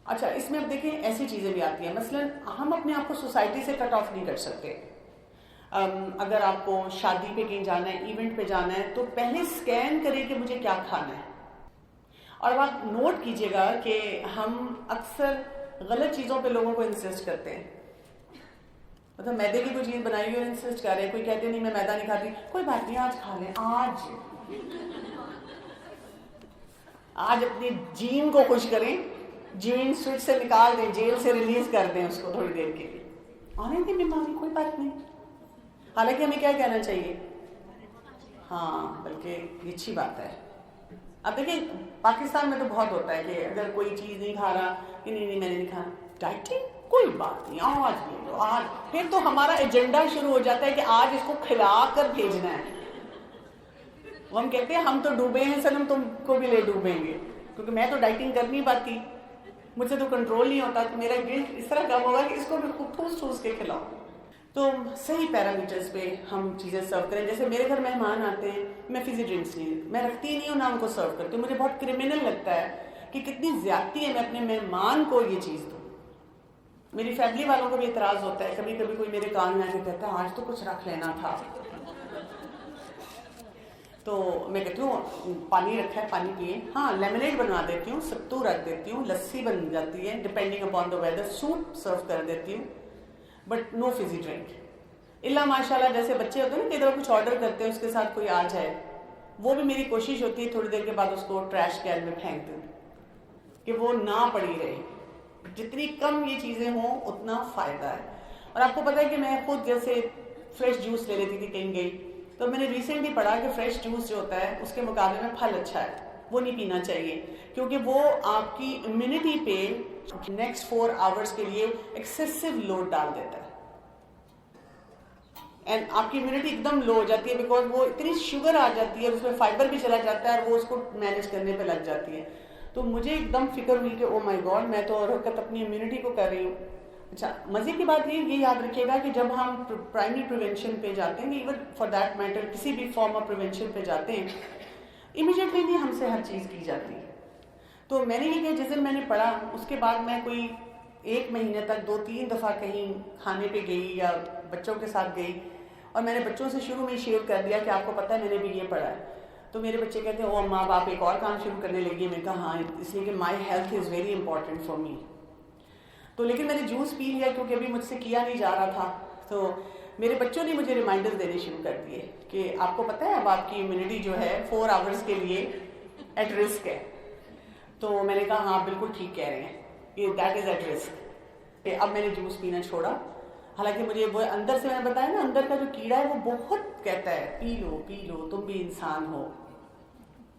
اچھا اس میں اب دیکھیں ایسی چیزیں بھی آتی ہیں، مثلا ہم اپنے آپ کو سوسائٹی سے کٹ آف نہیں کر سکتے. اگر آپ کو شادی پہ کہیں جانا ہے، ایونٹ پہ جانا ہے، تو پہلے اسکین کریں کہ مجھے کیا کھانا ہے. اور اب آپ نوٹ کیجئے گا کہ ہم اکثر غلط چیزوں پہ لوگوں کو انسسٹ کرتے ہیں. مطلب میدے کی کوئی چیز بنائی ہوئی اور انسسٹ کر رہے ہیں، کوئی کہتے نہیں میں میدا نہیں کھاتی، کوئی بات نہیں آج کھا لیں، آج اپنی جین کو خوش کریں، جین سوئچ سے نکال دیں، جیل سے ریلیز کر دیں اس کو تھوڑی دیر کے لیے. آنے دیں بیماری، کوئی بات نہیں. حالانکہ ہمیں کیا کہنا چاہیے؟ ہاں بلکہ یہ اچھی بات ہے. اب دیکھیں پاکستان میں تو بہت ہوتا ہے کہ اگر کوئی چیز نہیں کھا رہا کہ نہیں میں نے نہیں کھانا، ڈائٹنگ کوئی بات نہیں آج لے لو آج، پھر تو ہمارا ایجنڈا شروع ہو جاتا ہے کہ آج اس کو کھلا کر بھیجنا ہے. وہ ہم کہتے ہیں ہم تو ڈوبے ہیں سنم، تم کو بھی لے ڈوبیں گے، کیونکہ میں تو ڈائٹنگ کر نہیں پاتی، مجھ سے تو کنٹرول نہیں ہوتا، تو میرا گلٹ اس طرح کم ہوگا کہ اس کو بھی خوب ٹھوس ٹھوس کے کھلاؤ. تو صحیح پیرامیٹرز پہ ہم چیزیں سرو کریں. جیسے میرے گھر مہمان آتے ہیں، میں فزی ڈرنکس نہیں، میں رکھتی ہی نہیں ہوں، نہ ان کو سرو کرتی ہوں. مجھے بہت کرمنل لگتا ہے کہ کتنی زیادتی ہے میں اپنے مہمان کو یہ چیز دوں. میری فیملی والوں کو بھی اعتراض ہوتا ہے، کبھی کبھی کوئی میرے کان میں آ کے کہتا ہے آج تو کچھ رکھ لینا تھا. تو میں کہتی ہوں پانی رکھا ہے پانی پیئے. ہاں لیمنیڈ بنوا دیتی ہوں، ستو رکھ دیتی ہوں، لسی بن جاتی ہے depending upon the weather, soup serve کر دیتی ہوں، but no fizzy drink. Allah ماشاءاللہ جیسے بچے ہوتے ہیں نا کہ ادھر کچھ آرڈر کرتے ہیں اس کے ساتھ کوئی آ جائے، وہ بھی میری کوشش ہوتی ہے تھوڑی دیر کے بعد اس کو ٹریش کین میں پھینک دوں کہ وہ نہ پڑی رہے. جتنی کم یہ چیزیں ہوں اتنا فائدہ ہے. اور آپ کو پتہ ہے کہ میں خود جیسے فریش جوس لے لیتی تھی کہیں گئی، تو میں نے ریسنٹلی پڑھا کہ فریش جوس جو ہوتا ہے اس کے مقابلے میں پھل اچھا ہے، وہ نہیں پینا چاہیے، کیونکہ وہ آپ کی امیونٹی پہ نیکسٹ 4 آورس کے لیے ایکسیسو لوڈ ڈال دیتا ہے. اینڈ آپ کی امیونٹی ایک دم لو ہو جاتی ہے، بیکاز وہ اتنی شوگر آ جاتی ہے، اس میں فائبر بھی چلا جاتا ہے اور وہ اس کو مینیج کرنے پہ لگ جاتی ہے. تو مجھے ایک دم فکر ہوئی کہ او مائی گاڈ میں تو حرکت اپنی امیونٹی کو کر رہی ہوں. اچھا مزے کی بات یہ یاد رکھیے گا کہ جب ہم پرائمری پریونشن پہ جاتے ہیں، ایون فار دیٹ میٹر کسی بھی فارم آف پریونشن پہ جاتے ہیں، امیڈیٹلی نہیں ہم سے ہر چیز کی جاتی ہے. تو میں نے یہ کہ جس دن میں نے پڑھا اس کے بعد میں کوئی 1 مہینے تک 2-3 دفعہ کہیں کھانے پہ گئی یا بچوں کے ساتھ گئی، اور میں نے بچوں سے شروع میں شیئر کر دیا کہ آپ کو پتہ ہے میں نے بھی یہ پڑھا ہے. تو میرے بچے کہتے ہیں او ماں باپ ایک اور کام شروع کرنے لگی. میں کہا ہاں اس لیے کہ my health is very important for me. تو لیکن میں نے جوس پی لیا کیونکہ ابھی مجھ سے کیا نہیں جا رہا تھا. تو میرے بچوں نے مجھے ریمائنڈر دینے شروع کر دیے کہ آپ کو پتہ ہے اب آپ کی امیونٹی جو ہے 4 آورس کے لیے ایٹ رسک ہے. تو میں نے کہا ہاں بالکل ٹھیک کہہ رہے ہیں، یہ دیٹ از ایٹ رسک. کہ اب میں نے جوس پینا چھوڑا. حالانکہ مجھے وہ اندر سے میں نے بتایا نا، اندر کا جو کیڑا ہے وہ بہت کہتا ہے پی لو تم بھی انسان ہو،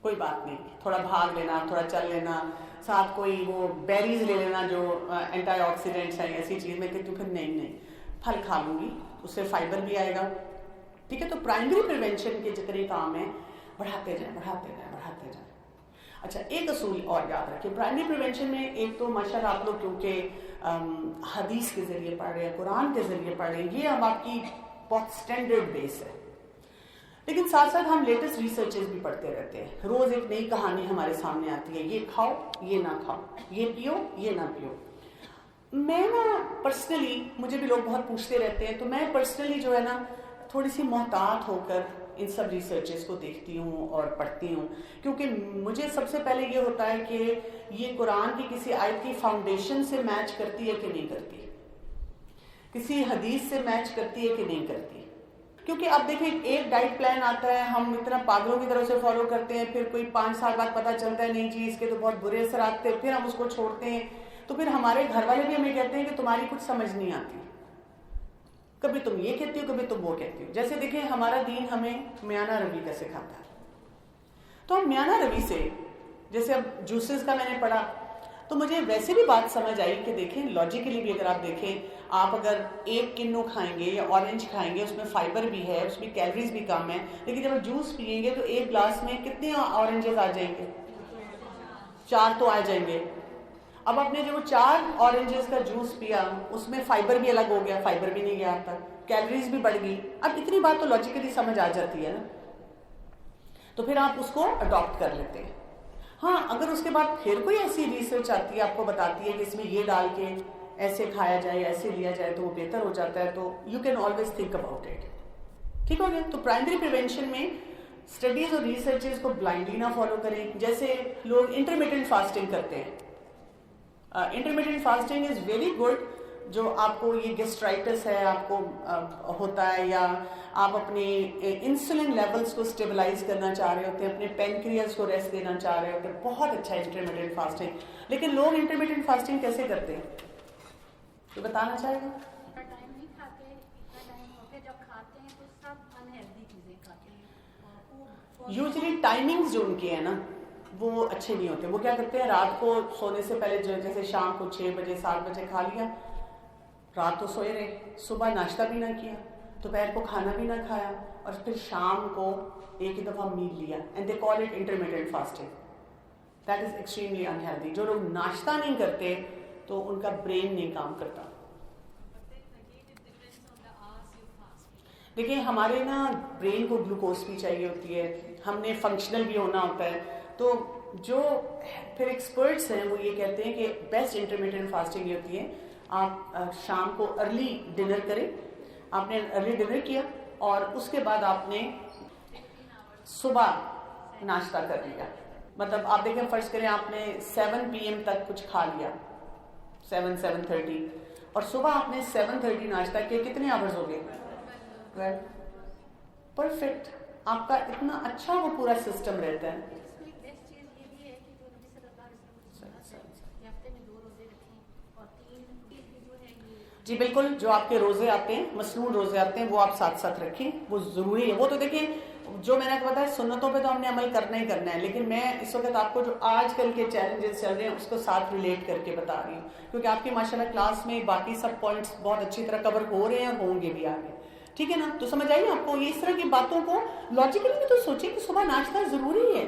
کوئی بات نہیں، تھوڑا بھاگ لینا، تھوڑا چل لینا، ساتھ کوئی وہ بیریز لے لینا جو اینٹی آکسیڈنٹس ہیں، ایسی چیز. میں کہتی ہوں پھر نہیں پھل کھا لوں گی، اس سے فائبر بھی آئے گا. ٹھیک ہے، تو پرائمری پریونشن کے جتنے کام ہیں بڑھاتے جائیں. اچھا ایک اصول اور یاد رکھیں پرائمری پریونشن میں، ایک تو ماشاءاللہ آپ لوگ کیونکہ حدیث کے ذریعے پڑھ رہے ہیں، قرآن کے ذریعے پڑھ رہے ہیں، یہ اب آپ کی بہت سٹینڈرڈ بیس ہے. لیکن ساتھ ساتھ ہم لیٹسٹ ریسرچز بھی پڑھتے رہتے ہیں. روز ایک نئی کہانی ہمارے سامنے آتی ہے، یہ کھاؤ یہ نہ کھاؤ، یہ پیو یہ نہ پیو. میں نا پرسنلی، مجھے بھی لوگ بہت پوچھتے رہتے ہیں، تو میں پرسنلی جو ہے نا تھوڑی سی محتاط ہو کر ان سب ریسرچز کو دیکھتی ہوں اور پڑھتی ہوں، کیونکہ مجھے سب سے پہلے یہ ہوتا ہے کہ یہ قرآن کی کسی آیت کی فاؤنڈیشن سے میچ کرتی ہے کہ نہیں کرتی، کسی حدیث سے میچ کرتی ہے کہ نہیں کرتی. کیونکہ اب دیکھیں ایک ڈائٹ پلان آتا ہے، ہم اتنا پاگلوں کی طرح سے فالو کرتے ہیں، پھر کوئی 5 سال بعد پتہ چلتا ہے نہیں جی اس کے تو بہت برے اثرات تھے، پھر ہم اس کو چھوڑتے ہیں. تو پھر ہمارے گھر والے بھی ہمیں کہتے ہیں کہ تمہاری کچھ سمجھ نہیں آتی، کبھی تم یہ کہتی ہو کبھی تم وہ کہتی ہو. جیسے دیکھیں ہمارا دین ہمیں میانہ روی کا سکھاتا ہے، تو ہم میانہ روی سے، جیسے اب جوسز کا میں نے پڑھا تو مجھے ویسے بھی بات سمجھ آئی کہ دیکھیں لاجیکلی بھی اگر آپ دیکھیں، آپ اگر 1 کنو کھائیں گے یا اورنج کھائیں گے، اس میں فائبر بھی ہے، اس میں کیلریز بھی کم ہے، لیکن جب آپ جوس پئیں گے تو 1 گلاس میں کتنے اورنجز آ جائیں گے؟ 4 تو آ جائیں گے. اب آپ نے جو 4 اورنجز کا جوس پیا اس میں فائبر بھی الگ ہو گیا، فائبر بھی نہیں گیا آپ تک، کیلریز بھی بڑھ گئی. اب اتنی بات تو لاجیکلی سمجھ آ جاتی ہے نا، تو پھر آپ اس کو اڈاپٹ کر لیتے ہیں. ہاں اگر اس کے بعد پھر کوئی ایسی ریسرچ آتی ہے آپ کو بتاتی ہے کہ اس میں یہ ڈال کے ایسے کھایا جائے ایسے لیا جائے تو وہ بہتر ہو جاتا ہے، تو you can always think about it. ٹھیک ہو گیا. تو پرائمری پریونشن میں اسٹڈیز اور ریسرچز کو بلائنڈلی نہ فالو کریں. جیسے لوگ انٹرمیٹنٹ فاسٹنگ کرتے ہیں. Intermittent fasting is very good. جو آپ کو یہ گیسٹرائٹس ہے آپ کو ہوتا ہے، یا آپ اپنے انسولین لیولز کو اسٹیبلائز کرنا چاہ رہے ہوتے ہیں، اپنے پینکریاز کو ریسٹ دینا چاہ رہے ہوتے ہیں، بہت اچھا ہے انٹرمیٹنٹ فاسٹنگ. لیکن لوگ انٹرمیٹنٹ فاسٹنگ کیسے کرتے ہیں تو بتانا چاہے گا؟ ٹائم نہیں کھاتے، اتنا ٹائم ہوتے جب کھاتے ہیں تو سب انہیلدی چیزیں کھاتے ہیں. یوزلی ٹائمنگز جو ان کے ہیں نا وہ اچھے نہیں ہوتے. وہ کیا کرتے ہیں رات کو سونے سے پہلے جیسے شام کو 6 بجے 7 بجے کھا لیا، رات تو سوئے رہے، صبح ناشتہ بھی نہ کیا، دوپہر کو کھانا بھی نہ کھایا، اور پھر شام کو ایک ہی دفعہ میل لیا. And they call it intermittent fasting. That is extremely unhealthy. جو لوگ ناشتہ نہیں کرتے تو ان کا برین نہیں کام کرتا. دیکھیں ہمارے نا برین کو گلوکوز بھی چاہیے ہوتی ہے، ہم نے فنکشنل بھی ہونا ہوتا ہے. تو جو پھر ایکسپرٹس ہیں وہ یہ کہتے ہیں کہ بیسٹ انٹرمیٹنٹ فاسٹنگ یہ ہوتی ہے آپ شام کو ارلی ڈنر کریں. آپ نے ارلی ڈنر کیا اور اس کے بعد آپ نے صبح ناشتہ کر لیا. مطلب آپ دیکھیں فرض کریں آپ نے 7 PM تک کچھ کھا لیا، 7-7:30، اور صبح آپ نے 7:30 ناشتہ کیا، کتنے آورز ہو گئے؟ 12. پرفیکٹ. آپ کا اتنا اچھا وہ پورا سسٹم رہتا ہے. جی بالکل. جو آپ کے روزے آتے ہیں مسنون روزے آتے ہیں وہ آپ ساتھ ساتھ رکھیں، وہ ضروری ہے. وہ تو دیکھیں جو میں نے آپ کو بتایا سنتوں پہ تو ہم نے عمل کرنا ہی کرنا ہے، لیکن میں اس وقت آپ کو جو آج کل کے چیلنجز چل رہے ہیں اس کو ساتھ ریلیٹ کر کے بتا رہی ہوں، کیونکہ آپ کی ماشاءاللہ کلاس میں باقی سب پوائنٹس بہت اچھی طرح کور ہو رہے ہیں اور ہوں گے بھی آگے. ٹھیک ہے نا؟ تو سمجھ آئیے آپ کو یہ اس طرح کی باتوں کو لاجیکلی بھی تو سوچیں کہ صبح ناشتہ ضروری ہے.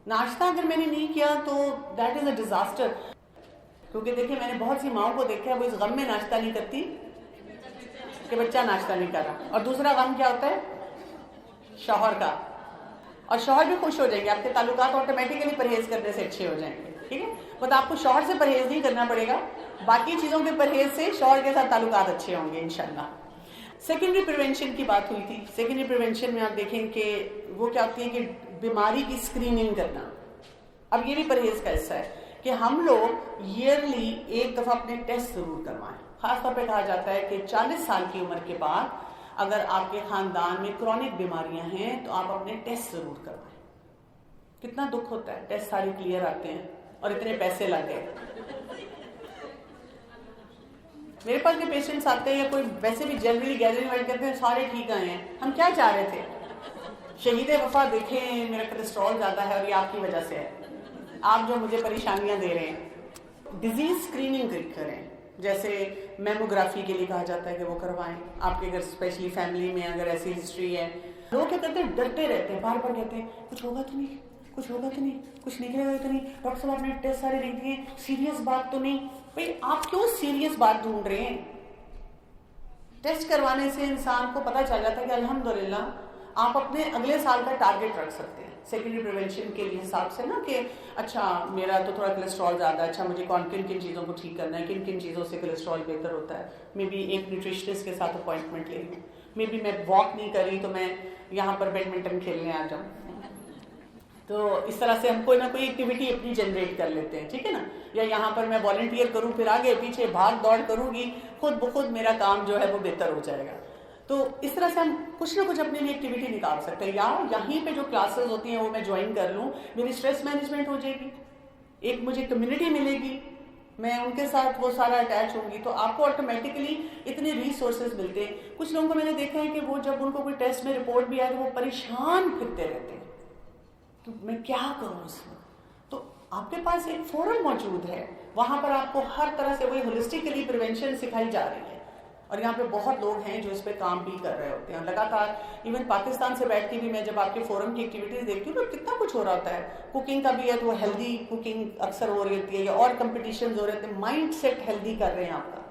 ناشتہ اگر میں نے نہیں کیا تو دیٹ از اے ڈیزاسٹر. کیونکہ دیکھیں میں نے بہت سی ماؤں کو دیکھا ہے وہ اس غم میں ناشتہ نہیں کرتی کہ بچہ ناشتہ نہیں کر رہا، اور دوسرا غم کیا ہوتا ہے شوہر کا، اور شوہر بھی خوش ہو جائیں گے، آپ کے تعلقات آٹومیٹیکلی پرہیز کرنے سے اچھے ہو جائیں گے. ٹھیک ہے، بس آپ کو شوہر سے پرہیز نہیں کرنا پڑے گا، باقی چیزوں کے پرہیز سے شوہر کے ساتھ تعلقات اچھے ہوں گے انشاءاللہ. سیکنڈری پریونشن کی بات ہوئی تھی. سیکنڈری پریونشن میں آپ دیکھیں کہ وہ کیا ہوتی ہے کہ بیماری کی اسکریننگ کرنا. اب یہ بھی پرہیز کا حصہ ہے کہ ہم لوگ ایئرلی ایک دفعہ اپنے ٹیسٹ ضرور کروائیں. خاص طور پہ کہا جاتا ہے کہ 40 سال کی عمر کے بعد اگر آپ کے خاندان میں کرونک بیماریاں ہیں تو آپ اپنے ٹیسٹ ضرور کروائیں. کتنا دکھ ہوتا ہے ٹیسٹ سارے کلیئر آتے ہیں اور اتنے پیسے لگ گئے. میرے پاس جو پیشنٹس آتے ہیں یا کوئی ویسے بھی جنرلی گیدرنگ وائٹ کرتے ہیں سارے ٹھیک آئے ہیں. ہم کیا چاہ رہے تھے؟ شہید وفا دیکھیں میرا کولیسٹرول زیادہ ہے اور یہ آپ کی وجہ سے ہے، آپ جو مجھے پریشانیاں دے رہے ہیں. ڈیزیز اسکریننگ کریں. جیسے میموگرافی کے لیے کہا جاتا ہے کہ وہ کروائیں. آپ کے اگر اسپیشلی فیملی میں اگر ایسی ہسٹری ہے، لوگ کیا کرتے ہیں ڈرتے رہتے ہیں، بار بار کہتے ہیں کچھ ہوگا تو نہیں، کچھ ہوگا تو نہیں، کچھ نکلے گا تو نہیں، ڈاکٹر صاحب آپ نے ٹیسٹ سارے لکھ دیے، سیریس بات تو نہیں. بھائی آپ کیوں سیریس بات ڈھونڈ رہے ہیں؟ ٹیسٹ کروانے سے انسان کو پتہ چل جاتا ہے کہ الحمدللہ آپ اپنے اگلے سال کا ٹارگیٹ رکھ سکتے ہیں سیکنڈری پریونشن کے لیے حساب سے نا، کہ اچھا میرا تو تھوڑا کولیسٹرول زیادہ ہے، اچھا مجھے کن کن چیزوں کو ٹھیک کرنا ہے، کن کن چیزوں سے کولیسٹرول بہتر ہوتا ہے. میں بھی ایک نیوٹریشنسٹ کے ساتھ اپوائنٹمنٹ لے لوں، میں بھی میں واک نہیں کر رہی تو میں یہاں پر بیڈمنٹن کھیلنے آ جاؤں. تو اس طرح سے ہم کوئی نہ کوئی ایکٹیویٹی اپنی جنریٹ کر لیتے ہیں. ٹھیک ہے نا؟ یا یہاں پر میں والنٹیئر کروں، پھر آگے پیچھے بھاگ دوڑ کروں گی، خود بخود میرا کام جو ہے وہ بہتر ہو جائے گا. تو اس طرح سے ہم کچھ نہ کچھ اپنے لیے ایکٹیویٹی نکال سکتے ہیں. یا یہیں پہ جو کلاسز ہوتی ہیں وہ میں جوائن کر لوں، میری اسٹریس مینجمنٹ ہو جائے گی، ایک مجھے کمیونٹی ملے گی، میں ان کے ساتھ وہ سارا اٹیچ ہوں گی، تو آپ کو آٹومیٹکلی اتنے ریسورسز ملتے ہیں. کچھ لوگوں کو میں نے دیکھا ہے کہ وہ جب ان کو کوئی ٹیسٹ میں رپورٹ بھی آئے تو وہ پریشان پھرتے رہتے ہیں کہ میں کیا کروں اس میں. تو آپ کے پاس ایک فورم موجود ہے، وہاں پر آپ کو ہر طرح سے وہی ہولسٹکلی پریونشن سکھائی جا رہی ہے. اور یہاں پہ بہت لوگ ہیں جو اس پہ کام بھی کر رہے ہوتے ہیں لگاتار. ایون پاکستان سے بیٹھ کے بھی میں جب آپ کے فورم کی ایکٹیویٹیز دیکھتی ہوں تو کتنا کچھ ہو رہا ہوتا ہے. کوکنگ کا بھی ہے تو ہیلدی کوکنگ اکثر ہو رہی ہوتی ہے، یا اور کمپٹیشنز ہو رہے ہوتے ہیں، مائنڈ سیٹ ہیلدی کر رہے ہیں آپ کا.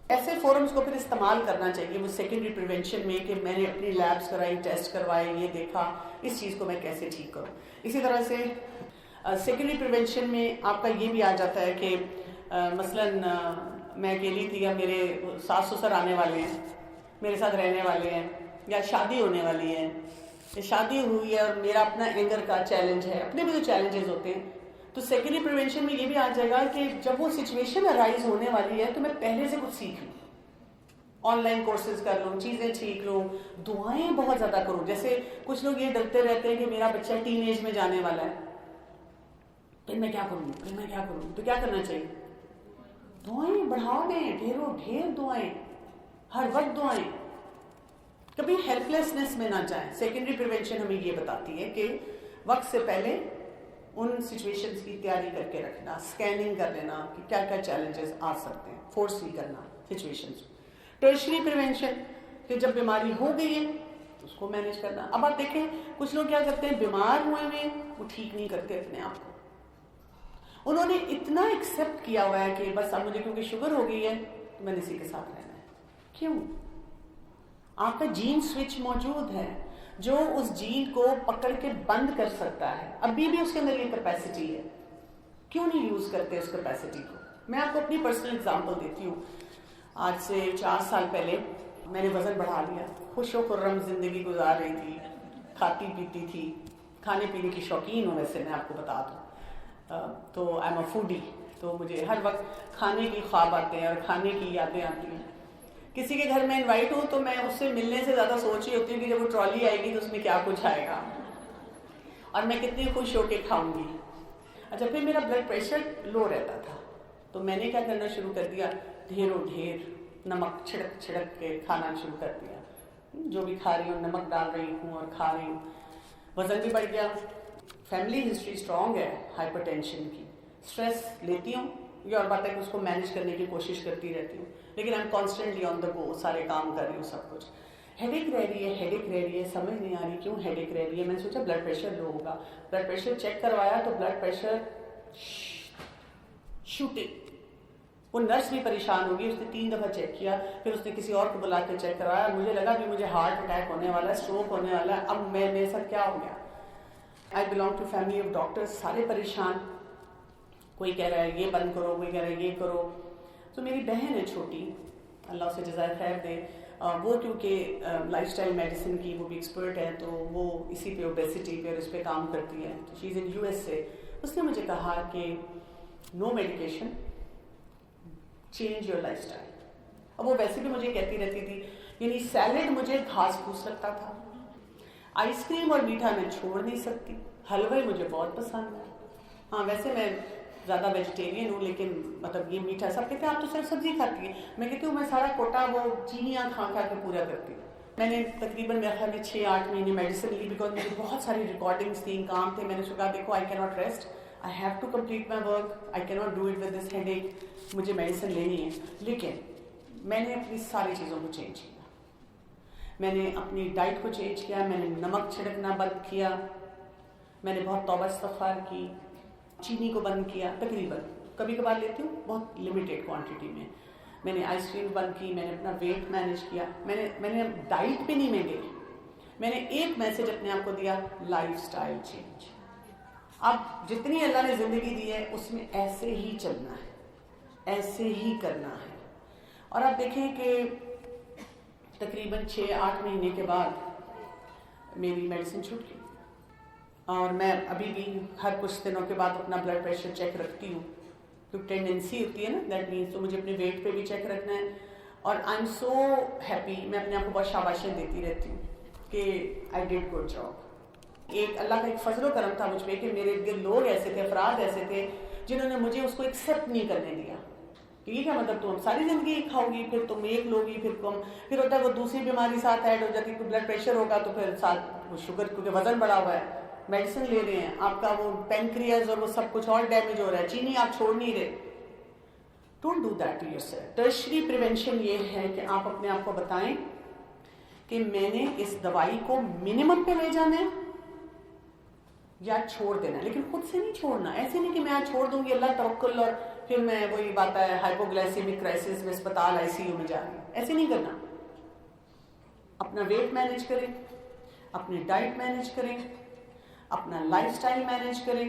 ایسے فورمز کو پھر استعمال کرنا چاہیے وہ سیکنڈری پریونشن میں، کہ میں نے اپنی لیبس کرائی، ٹیسٹ کروائے، یہ دیکھا اس چیز کو میں کیسے ٹھیک کروں. اسی طرح سے سیکنڈری پریونشن میں آپ کا یہ بھی آ جاتا ہے کہ مثلاً میں اکیلی تھی یا میرے ساس سسر آنے والے ہیں، میرے ساتھ رہنے والے ہیں، یا شادی ہونے والی ہے، شادی ہوئی ہے اور میرا اپنا اینگر کا چیلنج ہے، اپنے بھی جو چیلنجز ہوتے ہیں، تو سیکنڈری پریونشن میں یہ بھی آ جائے گا کہ جب وہ سچویشن ارائز ہونے والی ہے تو میں پہلے سے کچھ سیکھ لوں، آن لائن کورسز کر لوں، چیزیں سیکھ لوں، دعائیں بہت زیادہ کروں. جیسے کچھ لوگ یہ ڈرتے رہتے ہیں کہ میرا بچہ ٹین ایج میں جانے والا ہے، پھر میں کیا کروں، تو کیا کرنا چاہیے؟ دعائیں بڑھا دیں، ڈھیر دعائیں، ہر وقت دعائیں. کبھی ہیلپ لیسنس میں نہ جائیں. سیکنڈری پریونشن ہمیں یہ بتاتی ہے کہ وقت سے پہلے ان سچویشنز کی تیاری کر کے رکھنا، اسکیننگ کر لینا کہ کیا کیا چیلنجز آ سکتے ہیں، فورس نہیں کرنا سچویشنز. ٹرشری پریونشن کہ جب بیماری ہو گئی ہے اس کو مینیج کرنا. اب آپ دیکھیں کچھ لوگ کیا کرتے ہیں، بیمار ہوئے ہوئے وہ ٹھیک نہیں کرتے اپنے آپ کو، انہوں نے اتنا ایکسیپٹ کیا ہوا ہے کہ بس اب مجھے کیونکہ شوگر ہو گئی ہے تو میں نے اسی کے ساتھ رہنا ہے. کیوں؟ آپ کا جین سوئچ موجود ہے جو اس جین کو پکڑ کے بند کر سکتا ہے، ابھی بھی اس کے اندر یہ کیپیسٹی ہے، کیوں نہیں یوز کرتے اس کیپیسٹی کو؟ میں آپ کو اپنی پرسنل اگزامپل دیتی ہوں. آج سے 4 سال پہلے میں نے وزن بڑھا لیا، خوش و خرم زندگی گزار رہی تھی، کھاتی پیتی تھی، کھانے پینے کی شوقین ہوں ویسے میں آپ کو بتا دوں. تو آئی ایم اے فوڈی، تو مجھے ہر وقت کھانے کی خواب آتے ہیں اور کھانے کی یادیں آتی ہیں. کسی کے گھر میں انوائٹ ہوں تو میں اس سے ملنے سے زیادہ سوچ رہی ہوتی ہوں کہ جب وہ ٹرالی آئے گی تو اس میں کیا کچھ آئے گا اور میں کتنی خوش ہو کے کھاؤں گی. اچھا، پھر میرا بلڈ پریشر لو رہتا تھا تو میں نے کیا کرنا شروع کر دیا، ڈھیر نمک چھڑک کے کھانا شروع کر دیا. جو بھی کھا رہی ہوں نمک ڈال رہی ہوں اور کھا رہی ہوں. وزن بھی بڑھ گیا. فیملی ہسٹری اسٹرانگ ہے ہائپر ٹینشن کی. اسٹریس لیتی ہوں، یہ اور بات ہے کہ اس کو مینیج کرنے کی کوشش کرتی رہتی ہوں، لیکن آئی ایم کانسٹنٹلی آن دا گو، سارے کام کر رہی ہوں سب کچھ. ہیڈیک رہ رہی ہے، سمجھ نہیں آ رہی کیوں ہیڈیک رہ رہی ہے. میں نے سوچا بلڈ پریشر لو ہوگا. بلڈ پریشر چیک کروایا تو بلڈ پریشر شوٹنگ. وہ نرس بھی پریشان ہوگی، اس نے 3 دفعہ چیک کیا، پھر اس نے کسی اور کو بلا کے چیک کروایا. مجھے لگا کہ مجھے ہارٹ اٹیک ہونے والا ہے، اسٹروک ہونے والا ہے. اب میرے ساتھ کیا ہو گیا؟ I belong to family of doctors, سارے پریشان. کوئی کہہ رہا ہے یہ بند کرو، کوئی کہہ رہا ہے یہ کرو. تو میری بہن ہے چھوٹی، اللہ اسے جزائے خیر دے، وہ کیونکہ لائف اسٹائل میڈیسن کی وہ بھی ایکسپرٹ ہے تو وہ اسی پہ اوبیسٹی پہ اور اس پہ کام کرتی ہے. شی از ان USA. اس نے مجھے کہا کہ no medication, change your lifestyle. اب وہ ویسے بھی مجھے کہتی رہتی تھی، یعنی سیلڈ مجھے گھاس پھوس لگتا تھا، آئس کریم اور میٹھا میں چھوڑ نہیں سکتی، حلوے مجھے بہت پسند ہے. ہاں ویسے میں زیادہ ویجیٹیرین ہوں، لیکن مطلب یہ میٹھا سب کہتے ہیں آپ تو صرف سبزی کھاتی ہیں. میں کہتی ہوں میں سارا کوٹا وہ چینیاں کھا کے پورا کرتی ہوں. میں نے تقریباً میرے خیال میں 6-8 مہینے میڈیسن لی، بیکاز میری بہت ساری ریکارڈنگس تھیں، کام تھے. میں نے کہا دیکھو I can not rest, I have to complete my work, I can not do it with this headache, مجھے میڈیسن لینی ہے. لیکن میں نے اپنی ساری چیزوں کو چینج کیا. میں نے اپنی ڈائٹ کو چینج کیا، میں نے نمک چھڑکنا بند کیا، میں نے بہت توبہ استغفار کی، چینی کو بند کیا. تقریباً کبھی کبھار لیتی ہوں، بہت لمیٹیڈ کوانٹٹی میں. میں نے آئس کریم بند کی، میں نے اپنا ویٹ مینیج کیا. میں نے ڈائٹ پہ نہیں میں گئی. میں نے ایک میسج اپنے آپ کو دیا، لائف اسٹائل چینج. اب جتنی اللہ نے زندگی دی ہے اس میں ایسے ہی چلنا ہے، ایسے ہی کرنا ہے. اور آپ دیکھیں کہ تقریباً 6-8 مہینے کے بعد میری میڈیسن چھوٹ گئی. اور میں ابھی بھی ہر کچھ دنوں کے بعد اپنا بلڈ پریشر چیک رکھتی ہوں، کیونکہ ٹینڈنسی ہوتی ہے نا، دیٹ مینس تو مجھے اپنے ویٹ پہ بھی چیک رکھنا ہے. اور آئی ایم سو ہیپی، میں اپنے آپ کو بہت شاباشیں دیتی رہتی ہوں کہ آئی ڈیڈ گڈ جاب. ایک اللہ کا ایک فضل و کرم تھا مجھ پہ کہ میرے ارد لوگ ایسے تھے، افراد ایسے تھے جنہوں نے مجھے اس کو ایکسیپٹ نہیں کرنے دیا. یہ کیا مطلب تم ساری زندگی کھاؤ گی، پھر تم ایک لوگی، پھر ہوتا ہے وہ دوسری بیماری ساتھ ایڈ ہو جاتی ہے. بلڈ پریشر ہوگا تو پھر ساتھ وہ شوگر، کیونکہ وزن بڑا ہوا ہے، میڈیسن لے رہے ہیں، آپ کا وہ پینکریاز اور وہ سب کچھ اور ڈیمیج ہو رہا ہے، چینی آپ چھوڑ نہیں رہے. Don't do that to your self. Tertiary prevention یہ ہے کہ آپ اپنے آپ کو بتائیں کہ میں نے اس دوائی کو منیمم پہ لے جانا ہے یا چھوڑ دینا ہے. لیکن خود سے نہیں چھوڑنا. ایسے نہیں کہ میں آج چھوڑ دوں گی، اللہ توکل، اور پھر میں وہی بات ہے ہائپوگلائسیمک کرائسس میں اسپتال ICU میں جا رہی ہوں. ایسے نہیں کرنا. اپنا ویٹ مینیج کریں، اپنی ڈائٹ مینیج کریں، اپنا لائف سٹائل مینیج کریں،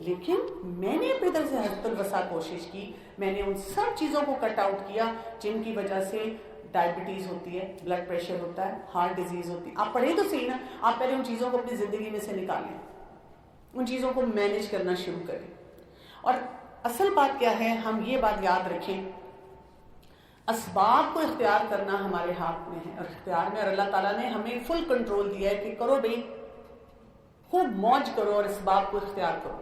لیکن میں نے اپنی طرف سے حسب الوسع کوشش کی. میں نے ان سب چیزوں کو کٹ آؤٹ کیا جن کی وجہ سے ڈائبٹیز ہوتی ہے, بلڈ پریشر ہوتا ہے, ہارٹ ڈیزیز ہوتی ہے. آپ پڑھیں تو صحیح نا, آپ پہلے ان چیزوں کو اپنی زندگی میں سے نکالیں, ان چیزوں کو مینیج کرنا شروع کریں. اور اصل بات کیا ہے, ہم یہ بات یاد رکھیں, اسباب کو اختیار کرنا ہمارے ہاتھ میں ہے اور اختیار میں, اور اللہ تعالیٰ نے ہمیں فل کنٹرول دیا ہے کہ کرو بھائی, خوب موج کرو اور اسباب کو اختیار کرو.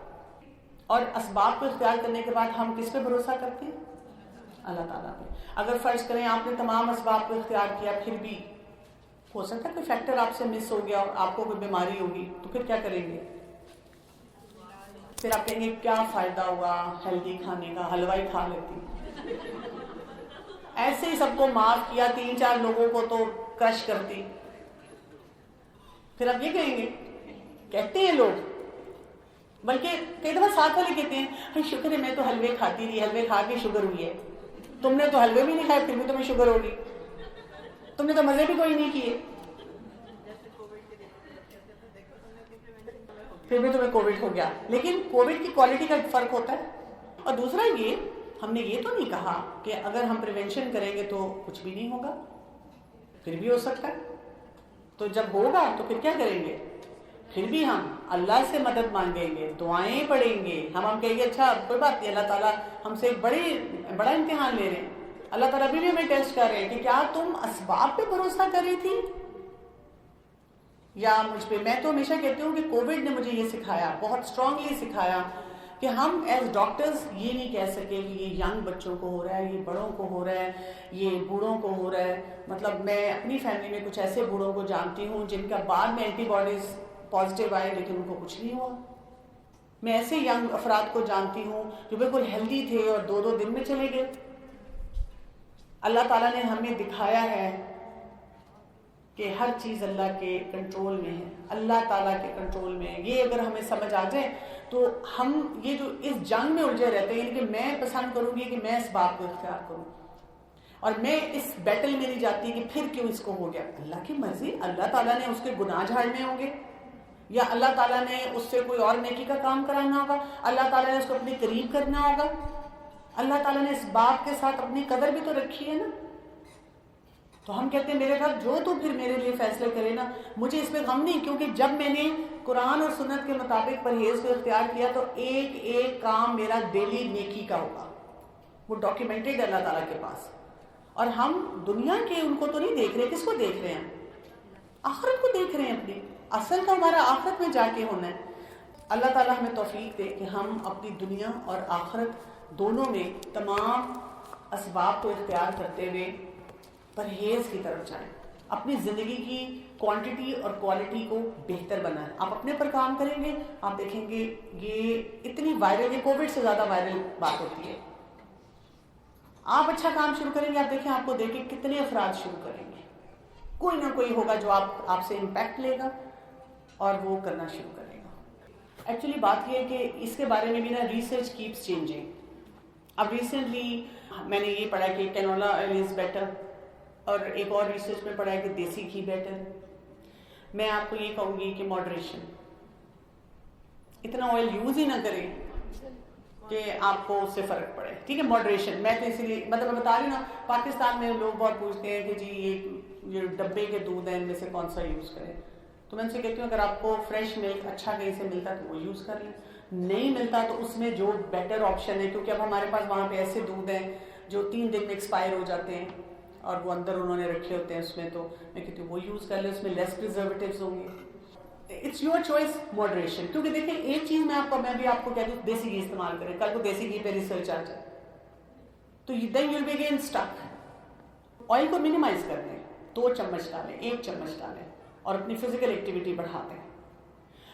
اور اسباب کو اختیار کرنے کے بعد ہم کس پہ بھروسہ کرتے ہیں؟ اللہ تعالیٰ پہ. اگر فرض کریں آپ نے تمام اسباب کو اختیار کیا, پھر بھی ہو سکتا ہے کوئی فیکٹر آپ سے مس ہو گیا اور آپ کو کوئی بیماری ہوگی, تو پھر کیا کریں گے؟ پھر آپ کہیں گے کیا فائدہ ہوا ہیلدی کھانے کا, حلوائی کھا لیتی. ایسے ہی سب کو معاف کیا, 3-4 لوگوں کو تو کرش کرتی. پھر آپ یہ کہیں گے, کہتے ہیں لوگ, بلکہ کئی دفعہ ساتھ والے کہتے ہیں شکر ہے میں تو حلوے کھاتی رہی, حلوے کھا کے شوگر ہوئی ہے. تم نے تو حلوے بھی نہیں کھائے, پھر بھی تمہیں شوگر ہوگی. تم نے تو مزے بھی کوئی نہیں کیے, پھر بھی تمہیں کووڈ ہو گیا. لیکن کووڈ کی کوالٹی کا فرق ہوتا ہے. اور دوسرا یہ, ہم نے یہ تو نہیں کہا کہ اگر ہم پریونشن کریں گے تو کچھ بھی نہیں ہوگا, پھر بھی ہو سکتا ہے. تو جب ہوگا تو پھر کیا کریں گے؟ پھر بھی ہم اللہ سے مدد مانگیں گے, دعائیں پڑھیں گے. ہم کہیں گے اچھا کوئی بات نہیں, اللہ تعالیٰ ہم سے ایک بڑا امتحان لے رہے ہیں. اللہ تعالیٰ بھی ہمیں ٹیسٹ کر رہے ہیں کہ کیا تم اسباب پہ بھروسہ کر رہی تھی یا مجھ پہ. میں تو ہمیشہ کہتی ہوں کہ کووڈ نے مجھے یہ سکھایا, بہت اسٹرانگلی سکھایا, کہ ہم ایز ڈاکٹرز یہ نہیں کہہ سکے کہ یہ ینگ بچوں کو ہو رہا ہے, یہ بڑوں کو ہو رہا ہے, یہ بوڑھوں کو ہو رہا ہے. مطلب میں اپنی فیملی میں کچھ ایسے بوڑھوں کو جانتی ہوں جن کا بعد میں اینٹی باڈیز پازیٹیو آئے لیکن ان کو کچھ نہیں ہوا. میں ایسے ینگ افراد کو جانتی ہوں جو بالکل ہیلدی تھے اور 2 دن میں چلے گئے. اللہ تعالیٰ نے ہمیں دکھایا ہے کہ ہر چیز اللہ کے کنٹرول میں ہے, اللہ تعالیٰ کے کنٹرول میں ہے. یہ اگر ہمیں سمجھ آ جائے تو ہم یہ جو اس جنگ میں الجھے رہتے ہیں, یعنی کہ میں پسند کروں گی کہ میں اس بات کو اختیار کروں اور میں اس بیٹل میں نہیں جاتی کہ پھر کیوں اس کو ہو گیا. اللہ کی مرضی, اللہ تعالیٰ نے اس کے گناہ جھاڑنے ہوں گے یا اللہ تعالیٰ نے اس سے کوئی اور نیکی کا کام کرانا ہوگا, اللہ تعالیٰ نے اس کو اپنے قریب کرنا ہوگا. اللہ تعالیٰ نے اس بات کے ساتھ اپنی قدر بھی تو رکھی ہے نا. تو ہم کہتے ہیں میرے گھر جو تو پھر میرے لیے فیصلے کرے نا, مجھے اس پہ غم نہیں, کیونکہ جب میں نے قرآن اور سنت کے مطابق پرہیز کو اختیار کیا تو ایک کام میرا ڈیلی نیکی کا ہوگا, وہ ڈاکیومنٹڈ اللہ تعالیٰ کے پاس. اور ہم دنیا کے ان کو تو نہیں دیکھ رہے, کس کو دیکھ رہے ہیں؟ آخرت کو دیکھ رہے ہیں اپنی. اصل تو ہمارا آخرت میں جا کے ہونا ہے. اللہ تعالیٰ ہمیں توفیق دے کہ ہم اپنی دنیا اور آخرت دونوں میں تمام اسباب کو اختیار کرتے ہوئے پرہیز کی طرف جائیں, اپنی زندگی کی کوانٹٹی اور کوالٹی کو بہتر بنائیں. آپ اپنے پر کام کریں گے, آپ دیکھیں گے یہ اتنی وائرل, یہ کووڈ سے زیادہ وائرل بات ہوتی ہے. آپ اچھا کام شروع کریں گے, آپ دیکھیں آپ کو دیکھ کے کتنے افراد شروع کریں گے, کوئی نہ کوئی ہوگا جو آپ سے امپیکٹ لے گا اور وہ کرنا شروع کرے گا. ایکچولی بات یہ ہے کہ اس کے بارے میں بھی نا ریسرچ کیپس چینجنگ. اب ریسنٹلی میں نے یہ پڑھا کہ کینولا آئل از بیٹر, اور ایک اور ریسرچ میں پڑھا ہے کہ دیسی گھی بیٹر. میں آپ کو یہ کہوں گی کہ ماڈریشن, اتنا آئل یوز ہی نہ کریں کہ آپ کو اس سے فرق پڑے. ٹھیک ہے, ماڈریشن. میں تو اسی لیے مطلب میں بتا رہی ہوں نا, پاکستان میں لوگ بہت پوچھتے ہیں کہ جی یہ ڈبے کے دودھ ہیں ان میں سے کون سا یوز کریں. تو میں ان سے کہتی ہوں اگر آپ کو فریش ملک اچھا کہیں سے ملتا تو وہ یوز کر لیں, نہیں ملتا تو اس میں جو بیٹر آپشن ہے, کیونکہ اب ہمارے پاس وہاں پہ ایسے دودھ ہیں جو 3 دن میں ایکسپائر ہو جاتے ہیں اور وہ اندر انہوں نے رکھے ہوتے ہیں اس میں, تو میں کہتی ہوں وہ یوز کر لیں, اس میں لیس پریزرویٹیوز ہوں گے. It's your choice, moderation. کیونکہ دیکھیں ایک چیز میں بھی آپ کو کہتی ہوں, دیسی گھی استعمال کریں. کل کو دیسی گھی پہ ریسرچ آ جائے تو then you will be again stick. Oil کو منیمائز کر دیں, 2 چمچ ڈالیں, 1 چمچ ڈالیں اور اپنی فزیکل ایکٹیویٹی بڑھا دیں.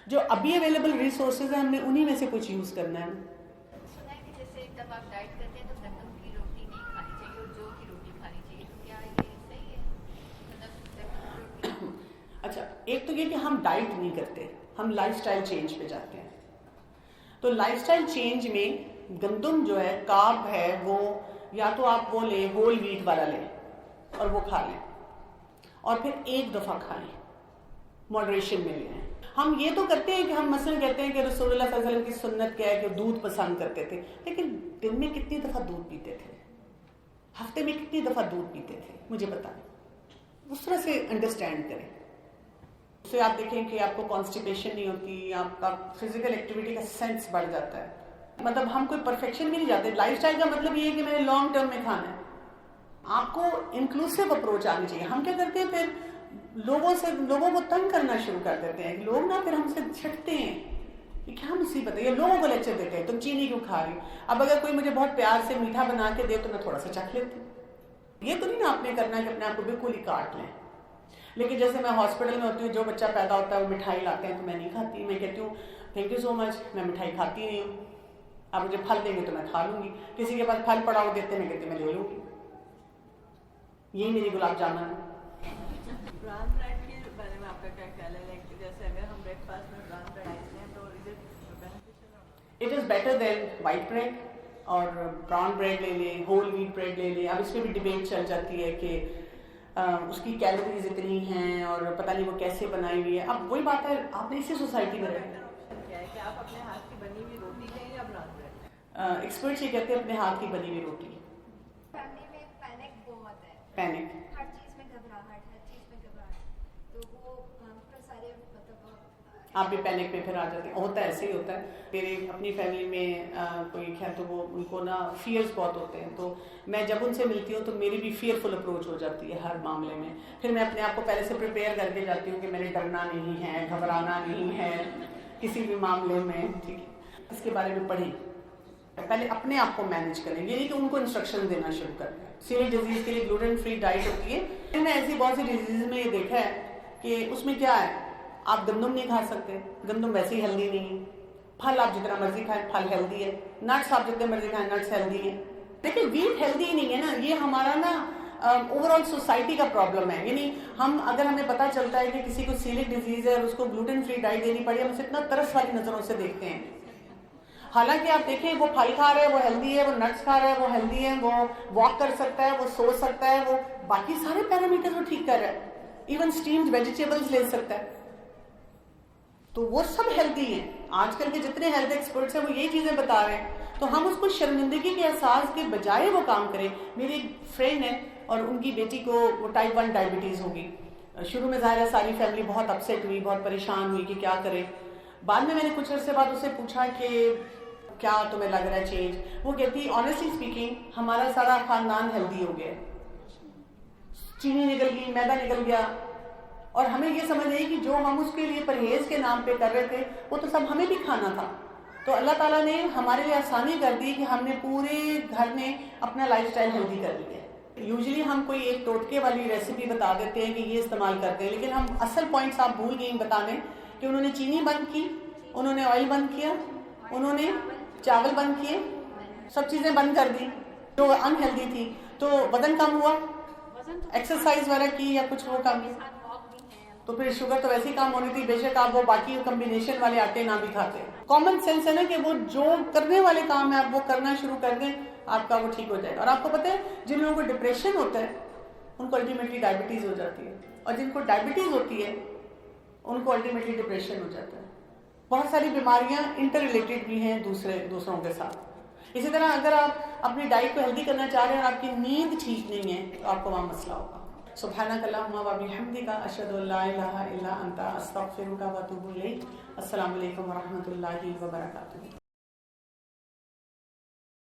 جو ابھی اویلیبل ریسورسز ہیں ہم نے انہی میں سے کچھ یوز کرنا ہے. سنا ہے کہ جیسے جب آپ ڈائٹ کرتے ہیں تو گندم کی روٹی نہیں کھانی چاہیے اور جو کی روٹی کھانی چاہیے, تو کیا یہ صحیح ہے؟ اچھا, ایک تو یہ کہ ہم ڈائٹ نہیں کرتے, ہم لائف سٹائل چینج پہ جاتے ہیں. تو لائف سٹائل چینج میں گندم جو ہے, کارب ہے, وہ یا تو آپ وہ لیں ہول ویٹ والا لیں اور وہ کھا لیں, اور پھر ایک دفعہ کھائیں, ماڈریشن میں لیں. ہم یہ تو کرتے ہیں کہ ہم مثلا کہتے ہیں کہ رسول اللہ صلی اللہ علیہ وسلم کی سنت کیا ہے کہ دودھ پسند کرتے تھے، لیکن دن میں کتنی دفعہ دودھ پیتے تھے، ہفتے میں کتنی دفعہ دودھ پیتے تھے، مجھے بتائیں، اس طرح سے انڈرسٹینڈ کریں. اس سے آپ دیکھیں کہ آپ کو کانسٹیپیشن نہیں ہوتی، آپ کا فزیکل ایکٹیویٹی کا سینس بڑھ جاتا ہے. مطلب ہم کوئی پرفیکشن بھی نہیں جاتے. لائف اسٹائل کا مطلب یہ ہے کہ میں نے لانگ ٹرم میں کھانا ہے. آپ کو انکلوسیو اپروچ آنی چاہیے. ہم کیا کرتے ہیں پھر لوگوں کو تنگ کرنا شروع کر دیتے ہیں. لوگ نا پھر ہم سے چھٹتے ہیں کہ کیا مصیبت ہے، یہ لوگوں کو لیکچر دیتے ہیں تم چینی کیوں کھا رہی. اب اگر کوئی مجھے بہت پیار سے میٹھا بنا کے دے تو میں تھوڑا سا چکھ لیتی ہوں. یہ تو نہیں نا آپ نے کرنا کہ اپنے آپ کو بالکل ہی کاٹ لیں. لیکن جیسے میں ہاسپٹل میں ہوتی ہوں، جو بچہ پیدا ہوتا ہے وہ مٹھائی لاتے ہیں تو میں نہیں کھاتی. میں کہتی ہوں تھینک یو سو مچ، میں مٹھائی کھاتی نہیں ہوں، آپ مجھے پھل دیں گے تو میں کھا لوں گی. کسی کے پاس پھل پڑا ہو دیتے میں کہتی میں لے لوں گی. یہی میری گلاب جامن ہے. براؤن بریڈ کے بارے میں آپ کا کیا خیال ہے؟ جیسے اگر ہم بریک فاسٹ میں براؤن بریڈ کھاتے ہیں تو it is better than white bread. اور براؤن بریڈ لے لیں، ہول ویٹ بریڈ لے لیں. اب اس پہ بھی ڈبیٹ چل جاتی ہے کہ اس کی کیلوریز اتنی ہیں اور پتہ نہیں وہ کیسے بنائی ہوئی ہے. اب وہی بات ہے، آپ نے اسی سوسائٹی میں رہے. کیا ہے کہ آپ اپنے ہاتھ کی بنی ہوئی روٹی لیں یا براؤن بریڈ؟ ایکسپرٹس یہ کہتے ہیں اپنے ہاتھ کی بنی ہوئی روٹی. فیملی میں پینک بہت ہے، پینک ہر چیز میں گھبراہٹ، ہر چیز میں گھبراہٹ، تو وہ سارے مطلب آپ بھی پینک میں پھر آ جاتے ہیں. ہوتا ہے، ایسے ہی ہوتا ہے. میری اپنی فیملی میں کوئی ہے تو وہ ان کو نا فیئرز بہت ہوتے ہیں، تو میں جب ان سے ملتی ہوں تو میری بھی فیئرفل اپروچ ہو جاتی ہے ہر معاملے میں. پھر میں اپنے آپ کو پہلے سے پریپیئر کر کے جاتی ہوں کہ میں نے ڈرنا نہیں ہے، گھبرانا نہیں ہے کسی بھی معاملے میں. ٹھیک ہے، اس کے بارے میں پڑھیں، پہلے اپنے آپ کو مینیج کریں. یہ نہیں کہ ان کو انسٹرکشن دینا شروع کر دیں. سیریل ڈیزیز کے لیے گلوٹن فری ڈائٹ ہوتی ہے. میں نے ایسی بہت سی ڈیزیز میں یہ دیکھا ہے کہ اس میں کیا ہے، آپ گندم نہیں کھا سکتے، گندم ویسے ہی ہیلدی نہیں ہے. پھل آپ جتنا مرضی کھائیں، پھل ہیلدی ہے. نٹس آپ جتنے مرضی کھائیں، نٹس ہیلدی ہیں. لیکن ویٹ ہیلدی نہیں ہے نا. یہ ہمارا نا اوور آل سوسائٹی کا پرابلم ہے. یعنی اگر ہمیں پتہ چلتا ہے کہ کسی کو سیلک ڈیزیز ہے اور اس کو گلوٹن فری ڈائٹ دینی پڑی، ہم اسے اتنا ترس والی نظروں سے دیکھتے ہیں. حالانکہ آپ دیکھیں وہ پھل کھا رہا ہے وہ ہیلدی ہے، وہ نٹس کھا رہا ہے وہ ہیلدی ہے، وہ واک کر سکتا ہے، وہ سو سکتا ہے، وہ باقی سارے پیرامیٹر وہ ٹھیک کر رہا ہے. ایون اسٹیمڈ ویجیٹیبلز لے سکتا ہے، تو وہ سب ہیلدی ہیں. آج کل کے جتنے ہیلتھ ایکسپرٹس ہیں وہ یہی چیزیں بتا رہے ہیں. تو ہم اس کو شرمندگی کے احساس کے بجائے وہ کام کریں. میری ایک فرینڈ ہے اور ان کی بیٹی کو وہ ٹائپ 1 ڈائبٹیز ہوگی. شروع میں ظاہر ہے ساری فیملی بہت اپسیٹ ہوئی، بہت پریشان ہوئی کہ کیا کرے. بعد میں نے کچھ عرصے بعد اسے پوچھا کہ کیا تمہیں لگ رہا ہے چینج. وہ کہتی آنیسٹلی اسپیکنگ ہمارا سارا خاندان ہیلدی ہو گیا، چینی نکل گئی، میدا نکل گیا، اور ہمیں یہ سمجھ نہیں کہ جو ہم اس کے لیے پرہیز کے نام پہ کر رہے تھے وہ تو سب ہمیں بھی کھانا تھا. تو اللہ تعالیٰ نے ہمارے لیے آسانی کر دی کہ ہم نے پورے گھر نے اپنا لائف اسٹائل ہیلدی کر لیا. یوزلی ہم کوئی ایک ٹوٹکے والی ریسیپی بتا دیتے ہیں کہ یہ استعمال کرتے ہیں، لیکن ہم اصل پوائنٹس آپ بھول گئیں بتانے کہ انہوں نے چینی بند کی، انہوں نے آئل بند کیا، انہوں نے چاول بند کیے، سب چیزیں بند کر دی جو انہیلدی تھی. تو وزن کم ہوا، ایکسرسائز وغیرہ کی یا کچھ وہ کم کیا، تو پھر شوگر تو ویسے ہی کام ہونی تھی. بے شک آپ وہ باقی کمبینیشن والے آٹے نہ بھی کھاتے. کامن سینس ہے نا کہ وہ جو کرنے والے کام ہے آپ وہ کرنا شروع کر دیں، آپ کا وہ ٹھیک ہو جائے گا. اور آپ کو پتہ ہے جن لوگوں کو ڈپریشن ہوتا ہے ان کو الٹیمیٹلی ڈائبٹیز ہو جاتی ہے، اور جن کو ڈائبٹیز ہوتی ہے ان کو الٹیمیٹلی ڈپریشن ہو جاتا ہے. بہت ساری بیماریاں انٹر ریلیٹڈ بھی ہیں دوسروں کے ساتھ. اسی طرح اگر آپ اپنی ڈائٹ کو ہیلدی کرنا چاہ رہے ہیں اور آپ کی نیند ٹھیک نہیں ہے تو آپ کو وہاں مسئلہ ہوگا. سبحانک اللہم و بحمدک اشہد ان لا الہ الا انت استغفرک و اتوب الیک. السلام علیکم و رحمۃ اللہ وبرکاتہ.